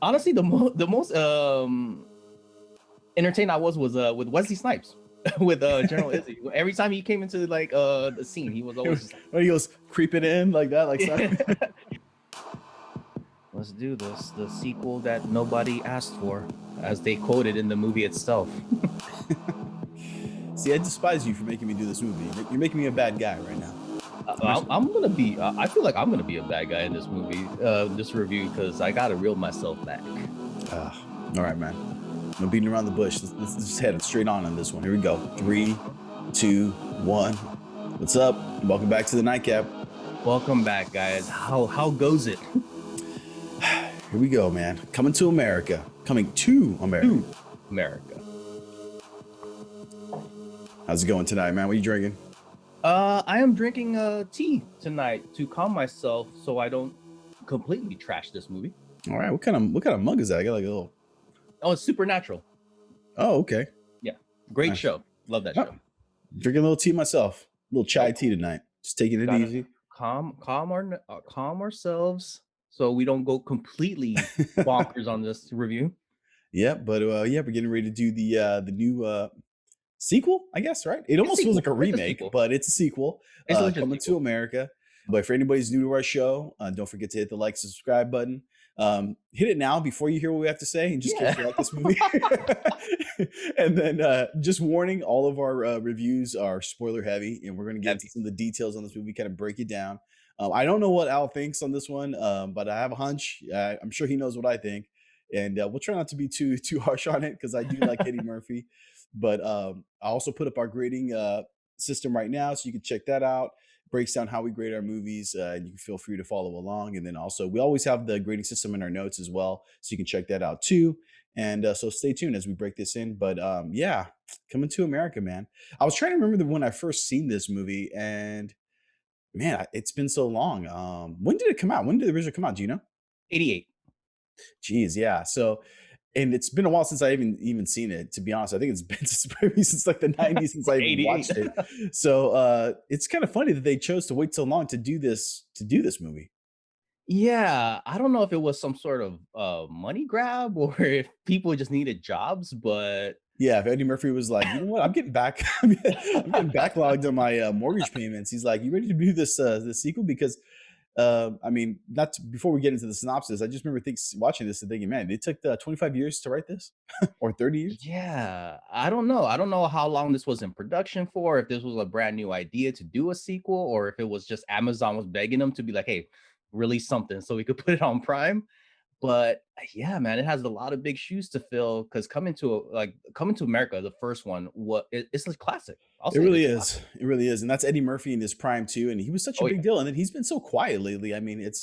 Honestly, the most entertained I was with Wesley Snipes with General Izzy. Every time he came into like the scene, he was always just When he goes creeping in like that, like like, Simon. let's do this. The sequel that nobody asked for, as they quoted in the movie itself. See, I despise you for making me do this movie. You're making me a bad guy right now. I'm gonna be. I feel like I'm gonna be a bad guy in this movie, this review, because I gotta reel myself back. All right, man. No beating around the bush. Let's just head straight on this one. Here we go. 3, 2, 1. What's up? Welcome back to the Nightcap. Welcome back, guys. How goes it? Here we go, man. Coming to America. Coming to America. America. How's it going tonight, man? What are you drinking? I am drinking tea tonight to calm myself so I don't completely trash this movie. All right. What kind of mug is that? I got like a little. Oh, it's Supernatural. Oh, okay. Yeah, great Nice. show. Love that show. Drinking a little tea myself. A little chai Oh, tea tonight. Just taking it gotta easy. calm ourselves so we don't go completely bonkers on this review. Yeah, but yeah, we're getting ready to do the new sequel, I guess, right? It It's a almost feels sequel. like a It's a remake, sequel. but it's a sequel. It's a legit Coming to sequel. America. But for anybody's new to our show, don't forget to hit the like, subscribe button. Hit it now before you hear what we have to say, and just in case you like this movie. And then just warning, all of our reviews are spoiler heavy, and we're going to get into Heavy. some of the details on this movie, kind of break it down. I don't know what Al thinks on this one, but I have a hunch. I'm sure he knows what I think, and we'll try not to be too harsh on it because I do like Eddie Murphy. But I also put up our grading system right now, so you can check that out. Breaks down how we grade our movies, and you can feel free to follow along. And then also, we always have the grading system in our notes as well, so you can check that out too. And so stay tuned as we break this in. But yeah, Coming to America, man. I was trying to remember when I first seen this movie, and man, it's been so long. When did it come out? When did the original come out? Do you know? 88. Geez, yeah. So, and it's been a while since I even seen it. To be honest, I think it's been since like the '90s since I even 88. watched it. So it's kind of funny that they chose to wait so long to do this movie. Yeah, I don't know if it was some sort of money grab or if people just needed jobs, but Yeah, if Eddie Murphy was like, you know what, I'm getting back, I'm getting backlogged on my mortgage payments. He's like, you ready to do this sequel? Because I mean, before we get into the synopsis, I just remember watching this and thinking, man, it took 25 years to write this, or 30 years. yeah, I don't know. I don't know how long this was in production for, if this was a brand new idea to do a sequel, or if it was just Amazon was begging them to be like, hey, release something so we could put it on Prime. But yeah, man, it has a lot of big shoes to fill because coming to America, the first one, it's a classic. I'll It say it, really it's a is. classic. It really is, and that's Eddie Murphy in his prime too. And he was such a Oh big yeah, deal, and then he's been so quiet lately. I mean, it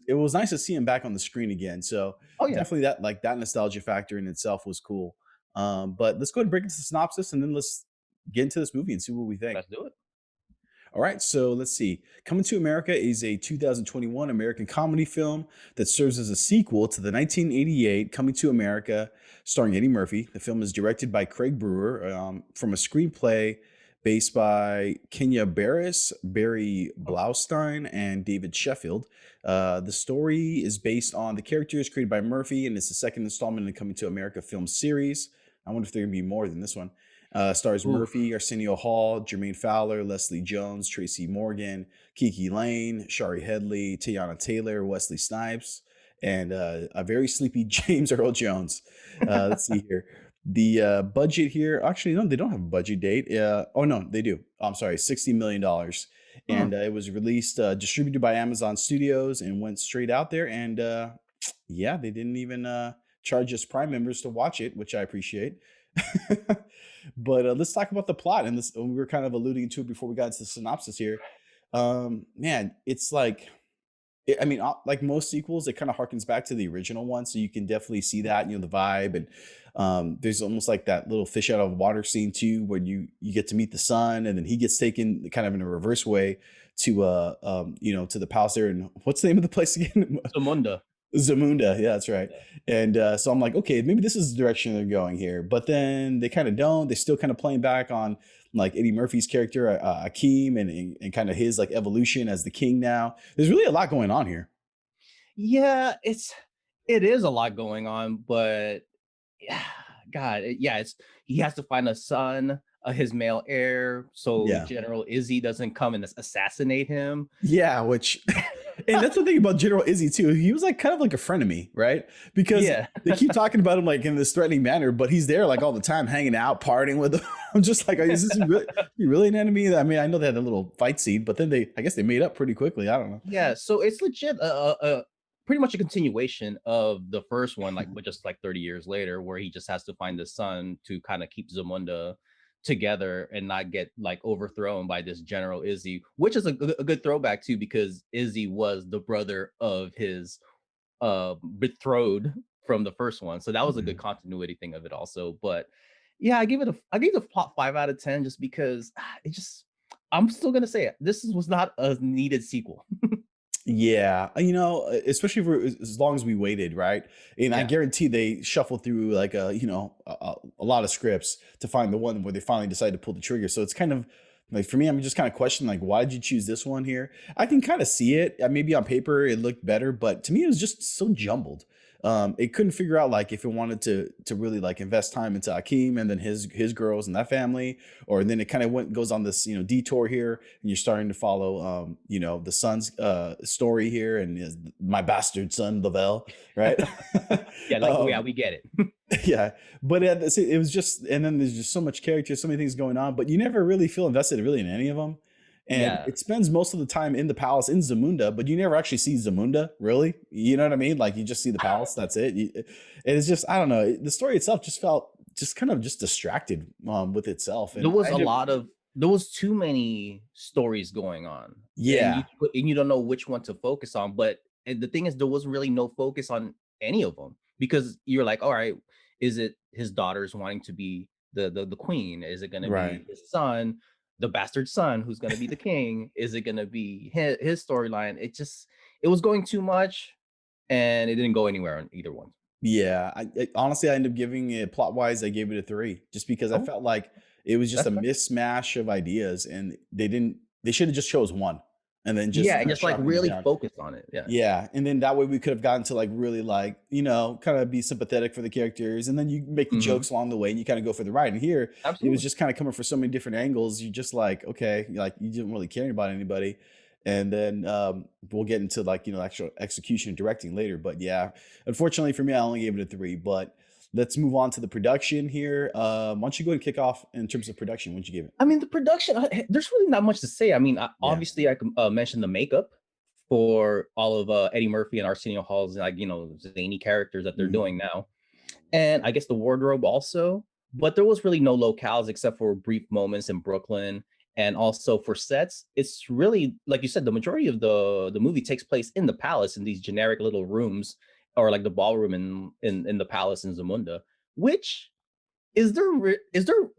was nice to see him back on the screen again. So oh yeah. definitely that nostalgia factor in itself was cool. But let's go ahead and break into the synopsis, and then let's get into this movie and see what we think. Let's do it. All right, so let's see. Coming to America is a 2021 American comedy film that serves as a sequel to the 1988 Coming to America, starring Eddie Murphy. The film is directed by Craig Brewer from a screenplay based by Kenya Barris, Barry Blaustein, and David Sheffield. The story is based on the characters created by Murphy, and it's the second installment in the Coming to America film series. I wonder if there can be more than this one. Stars Oof. Murphy, Arsenio Hall, Jermaine Fowler, Leslie Jones, Tracy Morgan, Kiki Lane, Shari Headley, Tayana Taylor, Wesley Snipes, and a very sleepy James Earl Jones. Let's see here. The budget here, actually, no, they don't have a budget date. Oh, no, they do. I'm sorry, $60 million. And it was released, distributed by Amazon Studios and went straight out there. And yeah, they didn't even charge us Prime members to watch it, which I appreciate. But let's talk about the plot. And this, we were kind of alluding to it before we got into the synopsis here. Man, it's like, I mean, like most sequels, it kind of harkens back to the original one, so you can definitely see that, the vibe, and there's almost like that little fish out of water scene too, where you get to meet the son, and then he gets taken kind of in a reverse way to to the palace there. And what's the name of the place again? Zamunda. Zamunda, yeah, that's right. Yeah. And so I'm like, okay, maybe this is the direction they're going here. But then they kind of don't. They're still kind of playing back on like Eddie Murphy's character, Akeem, and kind of his like evolution as the king now. There's really a lot going on here. Yeah, it is a lot going on, but yeah, God, yeah, it's he has to find a son, his male heir, so Yeah. General Izzy doesn't come and assassinate him. Yeah, which and that's the thing about General Izzy too. He was like kind of like a friend of me, right? Because Yeah. they keep talking about him like in this threatening manner, but he's there like all the time, hanging out, partying with them. I'm just like, is this really an enemy? I mean, I know they had a little fight scene, but then I guess they made up pretty quickly. I don't know. Yeah, so it's legit pretty much a continuation of the first one, like, but just like 30 years later, where he just has to find the son to kind of keep Zamunda together and not get like overthrown by this General Izzy, which is a good throwback too, because Izzy was the brother of his betrothed from the first one. So that was a good Mhm. continuity thing of it also. But yeah, I gave the plot 5 out of 10 just because it just I'm still gonna say it. Was not a needed sequel. Yeah, especially for as long as we waited, right? And I Yeah. guarantee they shuffled through like a lot of scripts to find the one where they finally decided to pull the trigger. So it's kind of like for me, I'm just kind of questioning like, why did you choose this one here? I can kind of see it. Maybe on paper it looked better, but to me it was just so jumbled. It couldn't figure out like if it wanted to really like invest time into Akeem and then his girls and that family, or then it kind of goes on this detour here, and you're starting to follow the son's story here and my bastard son Lavelle, right? Yeah, like, oh yeah, um, we get it. yeah, but it was just, and then there's just so much character, so many things going on, but you never really feel invested really in any of them. And Yeah. it spends most of the time in the palace in Zamunda, but you never actually see Zamunda, really. You know what I mean? Like you just see the palace. That's it. It's just I don't know. The story itself just felt just kind of just distracted with itself, There and was I a did. lot of there was too many stories going on, Yeah, and you don't know which one to focus on. But and the thing is, there was really no focus on any of them because you're like, all right, is it his daughters wanting to be the queen? Is it going to right. be his son, the bastard son, who's going to be the king? Is it going to be his storyline? It was going too much, and it didn't go anywhere on either one. Yeah, honestly, I ended up giving it plot wise, I gave it a 3 just because I Oh, felt like it was just that's a fair. mismatch of ideas, and they should have just chose one and then Yeah, just and kind of just like sharpened it really down. focus on it. Yeah, Yeah, and then that way we could have gotten to like really like, kind of be sympathetic for the characters, and then you make the hmm, jokes along the way and you kind of go for the ride. And here it was absolutely. just kind of coming from so many different angles. You just like, okay, like you didn't really care about anybody. And then we'll get into like, actual execution and directing later. But yeah, unfortunately for me, I only gave it a 3. But let's move on to the production here. Why don't you go and kick off in terms of production? What'd you give it? I mean, the production, there's really not much to say. I mean, Yeah. obviously, I can mention the makeup for all of Eddie Murphy and Arsenio Hall's, like, zany characters that they're Mhm. doing now. And I guess the wardrobe also. But there was really no locales except for brief moments in Brooklyn. And also for sets, it's really, like you said, the majority of the movie takes place in the palace in these generic little rooms, or like the ballroom in the palace in Zamunda, which is there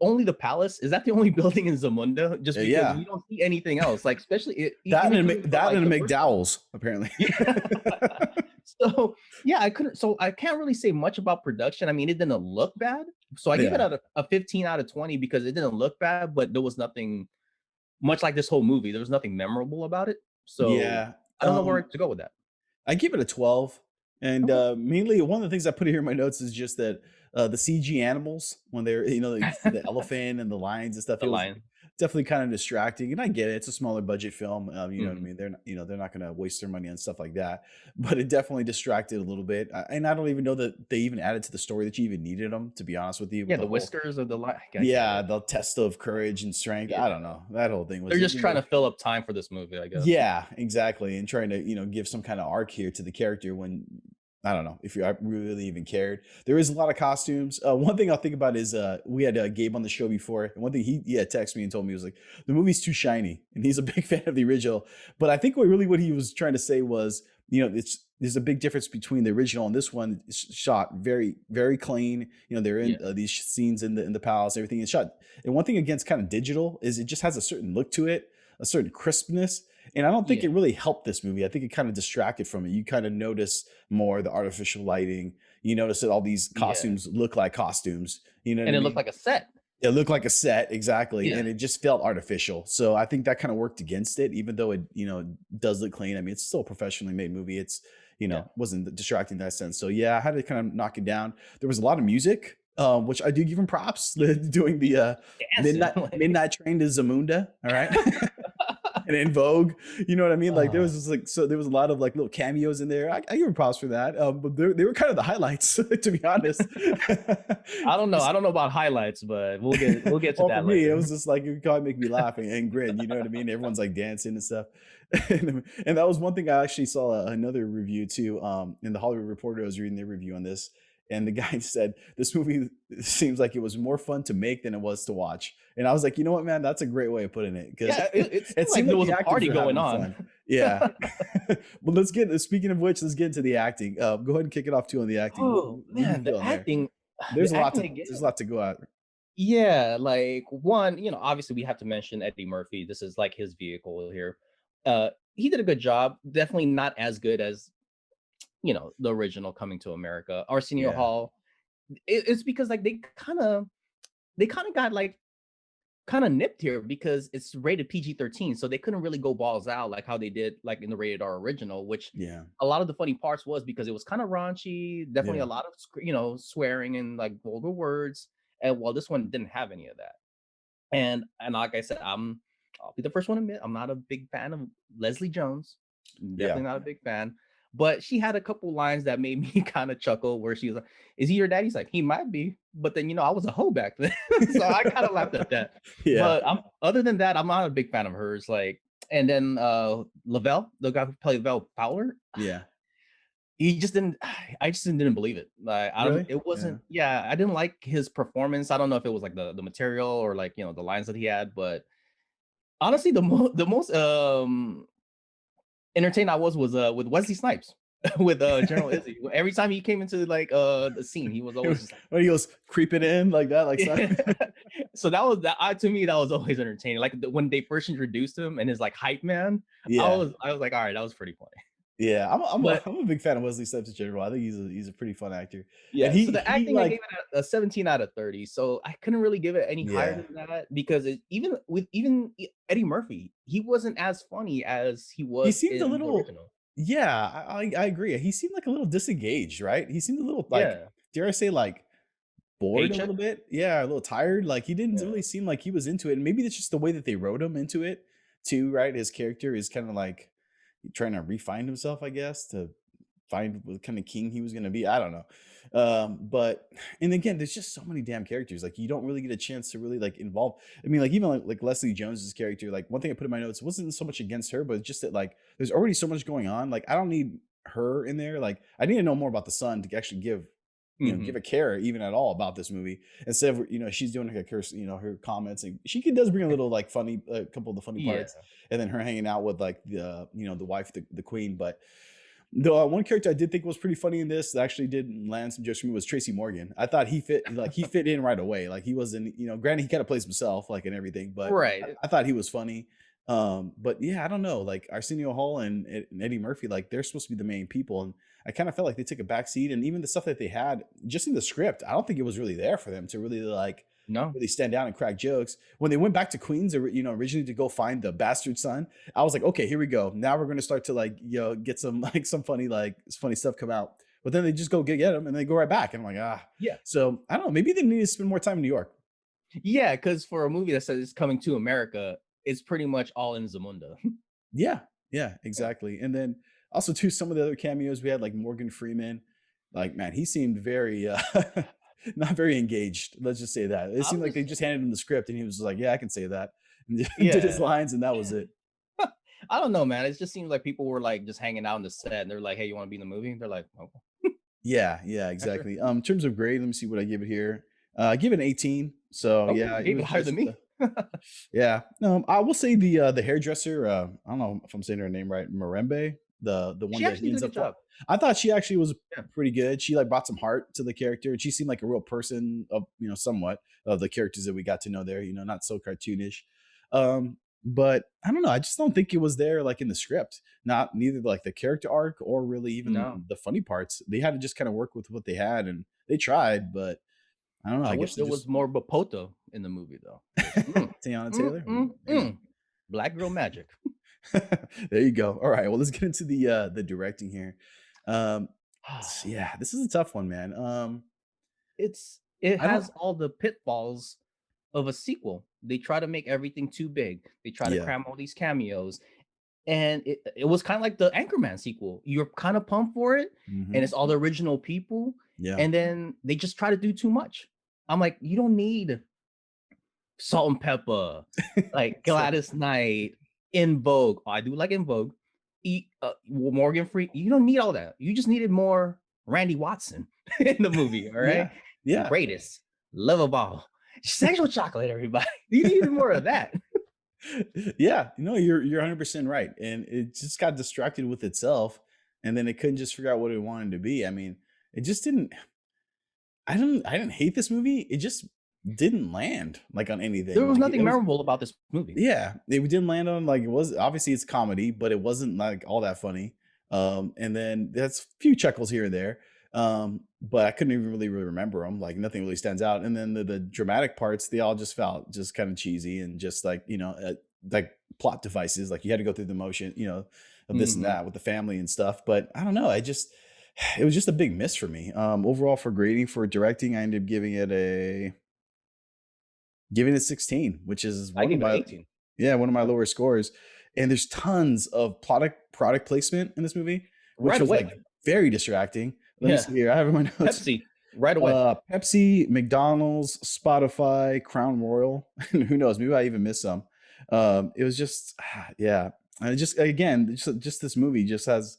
only the palace? Is that the only building in Zamunda? Just because Yeah. we don't see anything else, like, especially That even if and you were from, that like, and the a first one. McDowell's, apparently. Yeah. So, yeah, I can't really say much about production. I mean, it didn't look bad. So I gave it Yeah. a 15 out of 20 because it didn't look bad, but there was nothing much like this whole movie. There was nothing memorable about it. So Yeah. I don't know where to go with that. I give it a 12. And Okay. mainly one of the things I put here in my notes is just that the CG animals, when they're, like the elephant and the lions and stuff, The it was lion. definitely kind of distracting. And I get it. It's a smaller budget film. You know what I Mhm. mean? They're not going to waste their money on stuff like that. But it definitely distracted a little bit. And I don't even know that they even added to the story that you even needed them, to be honest with you, with Yeah, the the whole, whiskers of the lion. I get yeah, it. the test of courage and strength. I Yeah. don't know. That whole thing They're was, just trying to fill up time for this movie, I guess. yeah, exactly, and trying to, give some kinda arc here to the character when I don't know if I really even cared. There is a lot of costumes. One thing I'll think about is, we had, Gabe on the show before, and one thing he had texted me and told me was like, "The movie's too shiny," and he's a big fan of the original, but I think what he was trying to say was, there's a big difference between the original and this one. It's shot very, very clean. They're in, Yeah. these scenes in the palace, everything is shot, and one thing against kinda digital is it just has a certain look to it, a certain crispness, and I don't think Yeah. it really helped this movie. I think it kind of distracted from it. You kind of notice more the artificial lighting. You notice that all these Yeah. costumes look like costumes. You know what And I it looked mean? like a set. It looked like a set, exactly, Yeah. and it just felt artificial. So I think that kind of worked against it, even though it does look clean. I mean, it's still a professionally made movie. It's Yeah. wasn't distracting in that sense. So yeah, I had to kind of knock it down. There was a lot of music, which I do give him props doing the Dancing. midnight train to Zamunda. All right. And In Vogue, you know what I mean? Like there Oh, was just like so there was a lot of like little cameos in there. I give him props for that. But they were kind of the highlights, to be honest. I don't know. I don't know about highlights, but we'll get to Well, for that me, it later. was just like it would probably make me laugh and grin. You know what I mean? Everyone's like dancing and stuff. And that was one thing I actually saw another review too. In the Hollywood Reporter, I was reading their review on this, and the guy said this movie seems like it was more fun to make than it was to watch. And I was like, you know what, man, that's a great way of putting it because Yeah, it it seemed like seemed there like was the a actors party were going having on. fun. Yeah. Well, let's get. Speaking of which, let's get into the acting. Go ahead and kick it off too on the acting. Oh What are you man, feeling there? There's the a lot acting to again. there's a lot to go at. Yeah, like one, obviously we have to mention Eddie Murphy. This is like his vehicle here. He did a good job. Definitely not as good as the original Coming to America. Arsenio Yeah. Hall. It's because like they kind of got like kind of nipped here because it's rated PG-13, so they couldn't really go balls out like how they did like in the rated R original, which Yeah. a lot of the funny parts was because it was kind of raunchy, definitely a Yeah. lot of swearing and like vulgar words, and well, this one didn't have any of that. And like I said, I'll be the first one to admit I'm not a big fan of Leslie Jones. Yeah. Definitely not a big fan. But she had a couple lines that made me kind of chuckle where she was like, "Is he your daddy?" He's like, "He might be." But then I was a hoe back then. So I kind of laughed at that. Yeah. But I'm other than that, I'm not a big fan of hers. Like, and then Lavelle, the guy who played Lavelle Fowler, Yeah. he just didn't I just didn't believe it. Like I don't Really? it Yeah. wasn't yeah, I didn't like his performance. I don't know if it was like the material or like, the lines that he had, but honestly the most entertained I was with Wesley Snipes with General Izzy. Every time he came into like the scene, he was always just like When he goes creeping in like that, like so. yeah. So to me that was always entertaining. Like when they first introduced him and his like hype man, I Yeah. was I was like, all right, that was pretty funny. Yeah. But I'm a big fan of Wesley Snipes in general. I think he's a pretty fun actor. And yeah, so the he acting I like gave it a 17 out of 30. So I couldn't really give it any higher yeah. than that because even Eddie Murphy, he wasn't as funny as he He was seemed a in the little original. yeah, I agree. He seemed like a little disengaged, right? He seemed a little like Yeah, dare I say like bored a paycheck. little bit? Yeah, a little tired. Like he didn't Yeah. really seem like he was into it. And maybe that's just the way that they wrote him into it too, right? His character is kind of like trying to refine himself, I guess, to find what kind of king he was going to be. I don't know. But and again, there's just so many damn characters. Like you don't really get a chance to really like involve. I mean, like even like Leslie Jones's character. Like one thing I put in my notes wasn't so much against her, but just that like there's already so much going on. Like I don't need her in there. Like I need to know more about the son to actually give Mhm. a care even at all about this movie instead of she's doing like her her comments and she does bring a little like funny a couple of the funny Yeah. parts and then her hanging out with like the wife the queen. But the one character I did think was pretty funny in this that actually did land some jokes for me was Tracy Morgan. I thought he fit in right away. Like he wasn't, granted he kind of plays himself like and everything, but Right. I thought he was funny. But yeah, I don't know. Like Arsenio Hall and Eddie Murphy, like they're supposed to be the main people, and I kind of felt like they took a back seat. And even the stuff that they had just in the script, I don't think it was really there for them to really like No. really stand down and crack jokes. When they went back to Queens, originally to go find the bastard son, I was like, okay, here we go. Now we're gonna start to like get some like some funny stuff come out. But then they just go get them and they go right back. And I'm like, ah. Yeah. So I don't know. Maybe they need to spend more time in New York. Yeah, because for a movie that says it's coming to America, it's pretty much all in Zamunda. Yeah, yeah, Yeah. exactly. And then also too, some of the other cameos we had, like Morgan Freeman, like man, he seemed very not very engaged. Let's just say that. It I seemed like they was just handed him the script and he was like, yeah, I can say that. And did his yeah. lines and that was it. I don't know, man. It just seems like people were like just hanging out in the set and they're like, "Hey, you want to be in the movie?" They're like, "Oh, Yeah, yeah, yeah, sure." exactly. In terms of grade, let me see what I give it here. I give it an 18. So Okay, yeah, you it gave it was higher than just me. yeah. No, I will say the hairdresser, I don't know if I'm saying her name right, Marembe, the one She that actually he did a ends good up job. I thought she actually was Yeah. pretty good. She like brought some heart to the character and she seemed like a real person of, somewhat of the characters that we got to know there, not so cartoonish. But I don't know, I just don't think it was there like in the script. Not neither like the character arc or really No, even the funny parts. They had to just kind of work with what they had and they tried, but I don't know, I I wish guess they there was just more Bapoto in the movie though. 'Cause, Tiana Taylor. Yeah. Black girl magic. There you go. All right. Well, let's get into the directing here. Um, yeah, this is a tough one, man. It I don't. has all the pitfalls of a sequel. They try to make everything too big. They try to Yeah. cram all these cameos, and it was kind of like the Anchorman sequel. You're kind of pumped for it, and Hmm. it's all the original people, Yeah. and then they just try to do too much. I'm like, you don't need Salt and Pepper, like True. Gladys Knight, In Vogue. Oh, I do like In Vogue. Morgan Free. You don't need all that. You just needed more Randy Watson in the movie. All right, Yeah. Yeah. greatest, love of all, sexual chocolate. Everybody, you needed more of that. Yeah. No, you're 100% right. And it just got distracted with itself, and then it couldn't just figure out what it wanted to be. I mean, it just didn't. I didn't hate this movie. It just didn't land like on There anything. was Like nothing it was. memorable about this movie. Yeah, it didn't land on like it was obviously it's comedy, but it wasn't like all that funny. And then that's a few chuckles here and there. But I couldn't even really remember them. Like nothing really stands out. And then the dramatic parts, they all just felt just kind of cheesy and just like like plot devices. Like you had to go through the motion, of this and Mhm. that with the family and stuff. But I don't know. I just it was just a big miss for me. Overall for grading for directing, I ended up giving it 16, which is I one of gave it an my 18. yeah, one of my Uh, lower scores. And there's tons of product placement in this movie, which right was like away. very distracting. Let me Yeah, see here. I have in my notes. Pepsi. Right away. Pepsi, McDonald's, Spotify, Crown Royal, and who knows? Maybe I even missed some. It was just, yeah, and it just again, just this movie just has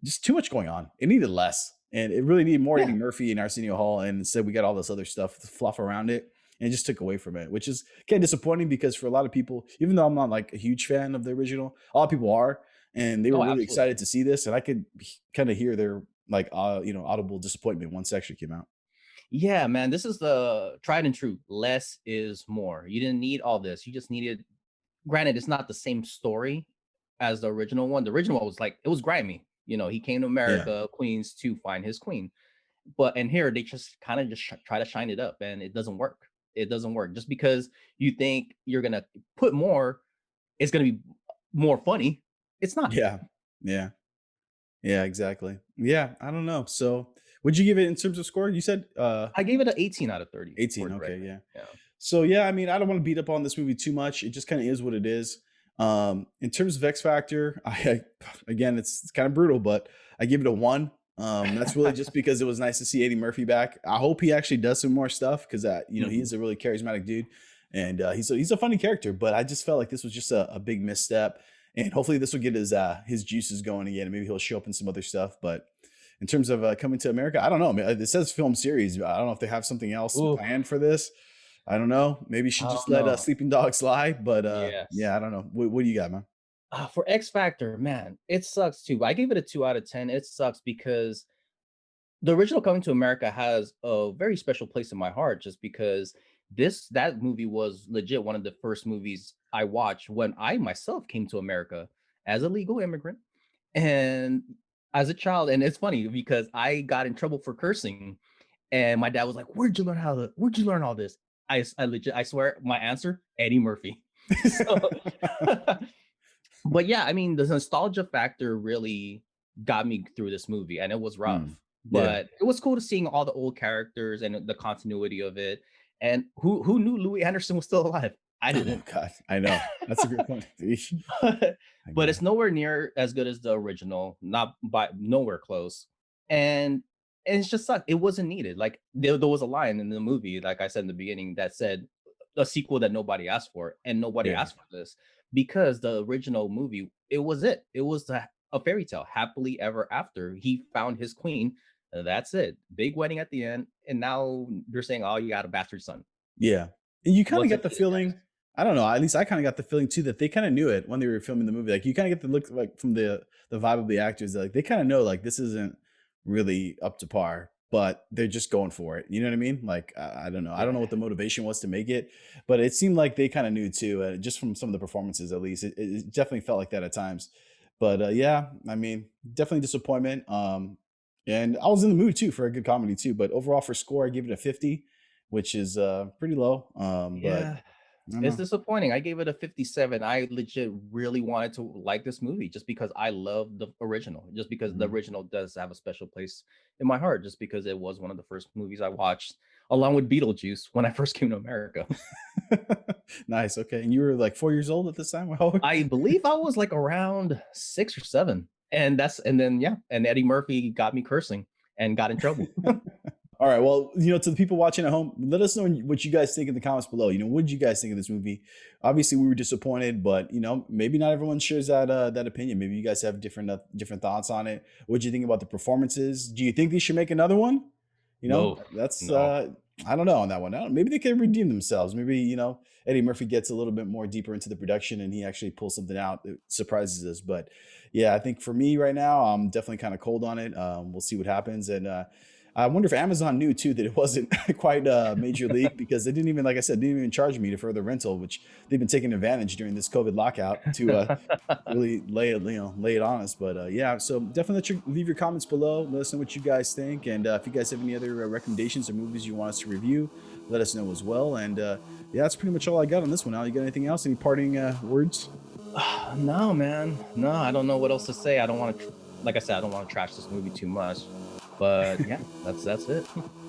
just too much going on. It needed less, and it really needed more Eddie Yeah. Murphy and Arsenio Hall. And instead, we got all this other stuff to fluff around it, and it just took away from it, which is kind of disappointing because for a lot of people, even though I'm not like a huge fan of the original, a lot of people are, and they were Oh, really absolutely. excited to see this, and I could kind of hear their like audible disappointment once it actually came out. Yeah, man, this is the tried and true. Less is more. You didn't need all this. You just needed, granted, it's not the same story as the original one. The original one was like, it was grimy. He came to Yeah, America, Queens, to find his queen. But and here they just kind of just try to shine it up, and it doesn't work. It doesn't work. Just because you think you're gonna put more, it's gonna be more funny. It's not. yeah, yeah, yeah, exactly. Yeah, I don't know. So, would you give it in terms of score? You said I gave it an 18 out of 30 for 18. Okay, directing. yeah. Yeah. So yeah, I mean, I don't want to beat up on this movie too much. It just kind of is what it is. In terms of X Factor, again, it's kind of brutal, but I give it a one. That's really just because it was nice to see Eddie Murphy back. I hope he actually does some more stuff because he Mhm. is a really charismatic dude, and he's a funny character. But I just felt like this was just a big misstep, and hopefully this will get his juices going again, and maybe he'll show up in some other stuff. But in terms of coming to America, I don't know. I mean, it says film series. I don't know if they have something else Ooh, planned for this. I don't know. Maybe you should I just don't let know. sleeping dogs lie. But Yes. yeah, I don't know. What do you got, man? For X Factor, man, it sucks too. I gave it a 2 out of 10. It sucks because the original Coming to America has a very special place in my heart just because that movie was legit one of the first movies I watched when I myself came to America as a legal immigrant and as a child. And it's funny because I got in trouble for cursing and my dad was like, where'd you learn all this? I legit, I swear my answer, Eddie Murphy. So but yeah, I mean, the nostalgia factor really got me through this movie, and it was Hmm. rough, Yeah. but it was cool to seeing all the old characters and the continuity of it. And who knew Louis Anderson was still alive? I Oh didn't. God, I know. That's a good point. Eesh. but, but Okay. it's nowhere near as good as the original, not by nowhere close. And and it's just sucked. It wasn't needed. Like there was a line in the movie, like I said in the beginning, that said a sequel that nobody asked for, and nobody Yeah. asked for this because the original movie, it was it. It was a fairy tale, happily ever after. He found his queen. And that's it. Big wedding at the end, and now they're saying, "Oh, you got a bastard son." Yeah. And you kind of What's up get the with this, guys? feeling. I don't know. At least I kind of got the feeling too that they kind of knew it when they were filming the movie. Like you kind of get the look like from the vibe of the actors. Like they kind of know like this isn't really up to par, but they're just going for it. You know what I mean? Like I don't know. I don't know Yeah, what the motivation was to make it, but it seemed like they kind of knew too. Just from some of the performances, at least, it definitely felt like that at times. But yeah, I mean, definitely disappointment. And I was in the mood too for a good comedy too. But overall, for score, I give it a 50, which is pretty low. But yeah. I don't It's know. disappointing. I gave it a 57. I legit really wanted to like this movie just because I love the original, just because the Mhm. original does have a special place in my heart, just because it was one of the first movies I watched along with Beetlejuice when I first came to America. Nice. Okay. And you were like 4 years old at this time? How old? I believe I was like around 6 or 7. And then yeah, and Eddie Murphy got me cursing and got in trouble. All right. Well, to the people watching at home, let us know what you guys think in the comments below. What did you guys think of this movie? Obviously, we were disappointed, but maybe not everyone shares that opinion. Maybe you guys have different thoughts on it. What do you think about the performances? Do you think they should make another one? No, That's no. I don't know on that one. Maybe they could redeem themselves. Maybe Eddie Murphy gets a little bit more deeper into the production and he actually pulls something out that surprises us. But yeah, I think for me right now, I'm definitely kind of cold on it. We'll see what happens, and I wonder if Amazon knew too that it wasn't quite major league, because they didn't even, like I said, didn't even charge me to further rental, which they've been taking advantage during this COVID lockout to really lay it on us. But yeah, so definitely leave your comments below. Let us know what you guys think, and if you guys have any other recommendations or movies you want us to review, let us know as well. And yeah, that's pretty much all I got on this one. Al, you got anything else? Any parting words? No, man. No, I don't know what else to say. I don't want to, like I said, I don't want to trash this movie too much. But yeah, that's it.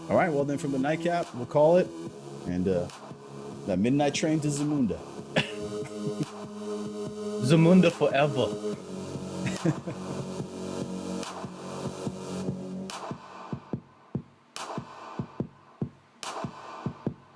All right, well then, from the nightcap, we'll call it, and that midnight train to Zamunda. Zamunda forever.